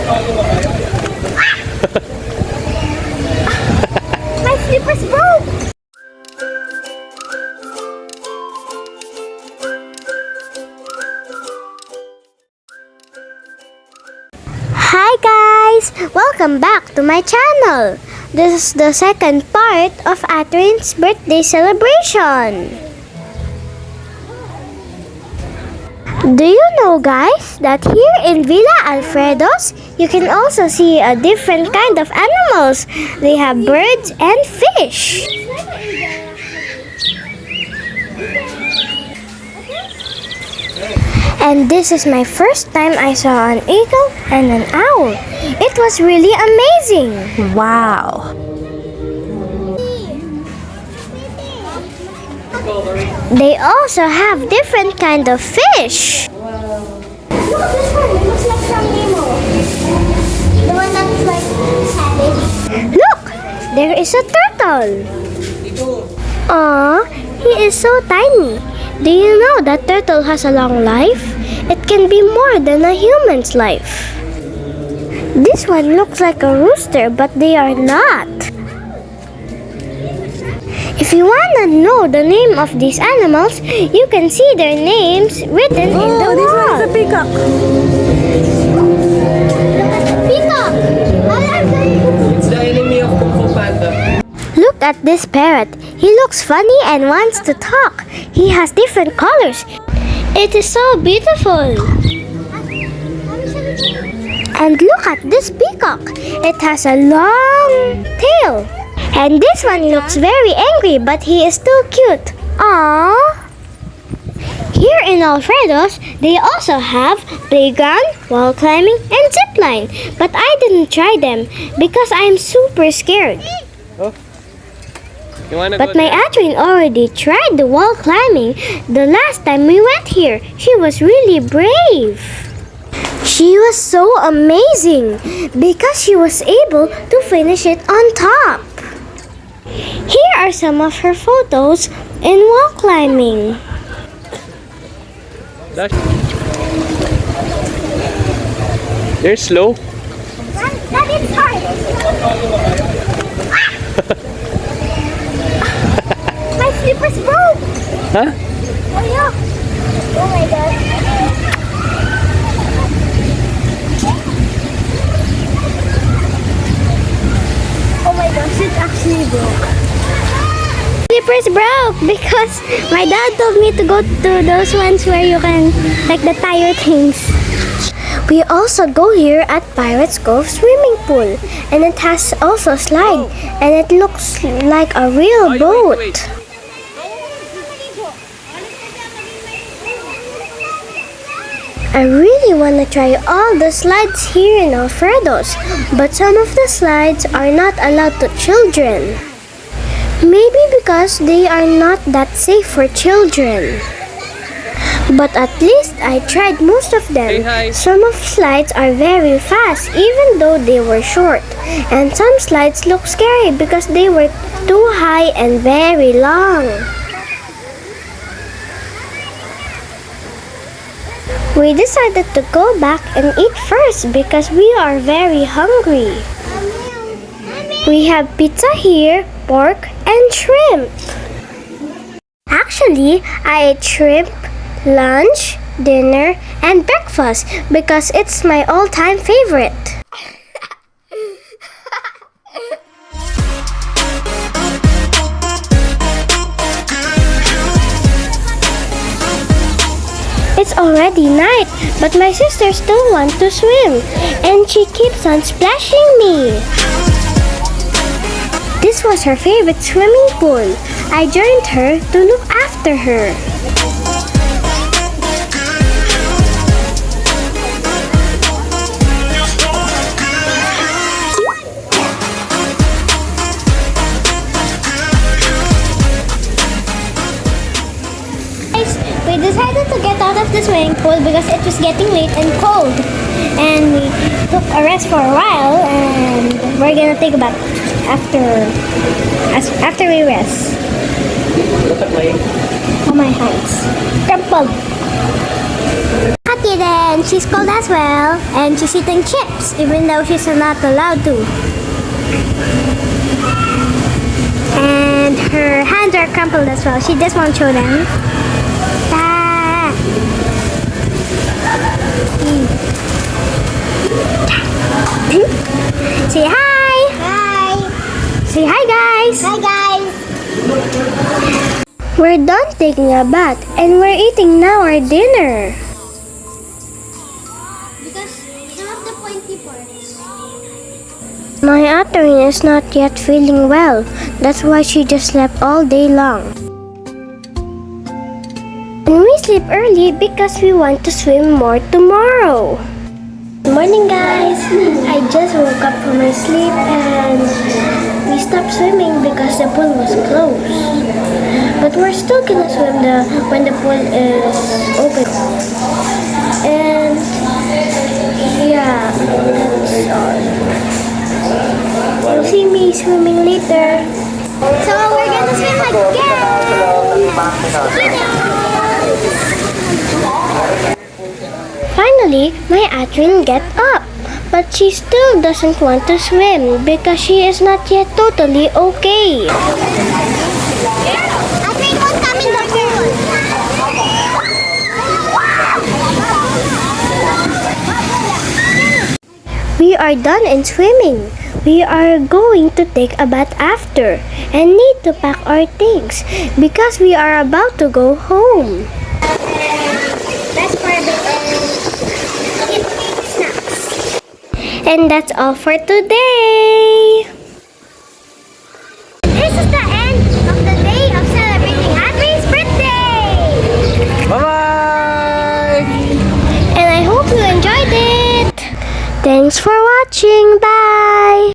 My slippers broke! Hi guys! Welcome back to my channel! This is the second part of Atherin's birthday celebration. Do you know guys that here in Villa Alfredos, you can also see a different kind of animals. They have birds and fish. And this is my first time I saw an eagle and an owl. It was really amazing. Wow. They also have different kind of fish. Look at this one. It looks like from Nemo. The one that's like savage. Look! There is a turtle. Aww, he is so tiny. Do you know that turtle has a long life? It can be more than a human's life. This one looks like a rooster, but they are not. If you want to know the name of these animals, you can see their names written in the wall. This one is a peacock. Look at the peacock. It's the enemy of Kung Fu Panda. Look at this parrot. He looks funny and wants to talk. He has different colors. It is so beautiful. And look at this peacock. It has a long tail. And this one looks very angry, but he is still cute. Aww. Here in Alfredos, they also have playground, wall climbing, and zipline. But I didn't try them because I'm super scared. Oh. But my Adrian already tried the wall climbing the last time we went here. She was really brave. She was so amazing because she was able to finish it on top. Here are some of her photos in wall climbing. They're slow. That is hard. My slippers broke. Huh? Oh yeah. Oh my god. Oh my gosh, it actually broke. Slippers broke because my dad told me to go to those ones where you can, like the tire things. We also go here at Pirates Cove swimming pool, and it has also slide, and it looks like a real boat. Wait. I really want to try all the slides here in Alfredos, but some of the slides are not allowed to children. Maybe because they are not that safe for children. But at least I tried most of them. Say hi. Some of slides are very fast even though they were short. And some slides look scary because they were too high and very long. We decided to go back and eat first because we are very hungry. We have pizza here, pork, and shrimp. Actually, I ate shrimp, lunch, dinner, and breakfast because it's my all-time favorite. It's already night, but my sister still wants to swim, and she keeps on splashing me. This was her favorite swimming pool. I joined her to look after her. We decided to get out of the swimming pool because it was getting late and cold. And we took a rest for a while, and we're gonna take a bath after we rest. Look at my hands. Crumpled. Look at kitten. She's cold as well. And she's eating chips, even though she's not allowed to. And her hands are crumpled as well. She just won't show them. Ah. Say hi! Hi! Say hi, guys! Hi, guys! We're done taking a bath and we're eating now our dinner. Because some of the pointy parts. My Atherine is not yet feeling well. That's why she just slept all day long. And we sleep early because we want to swim more tomorrow. Good morning, guys. I just woke up from my sleep and we stopped swimming because the pool was closed. But we're still gonna swim when the pool is open. And yeah, that's all. You'll see me swimming later. So we're gonna swim again. Finally, my Atrin get up, but she still doesn't want to swim because she is not yet totally okay. Atrin won't come in the pool. We are done in swimming. We are going to take a bath after and need to pack our things because we are about to go home. And that's all for today. This is the end of the day of celebrating Adri's birthday. Bye-bye! And I hope you enjoyed it. Thanks for watching. Bye.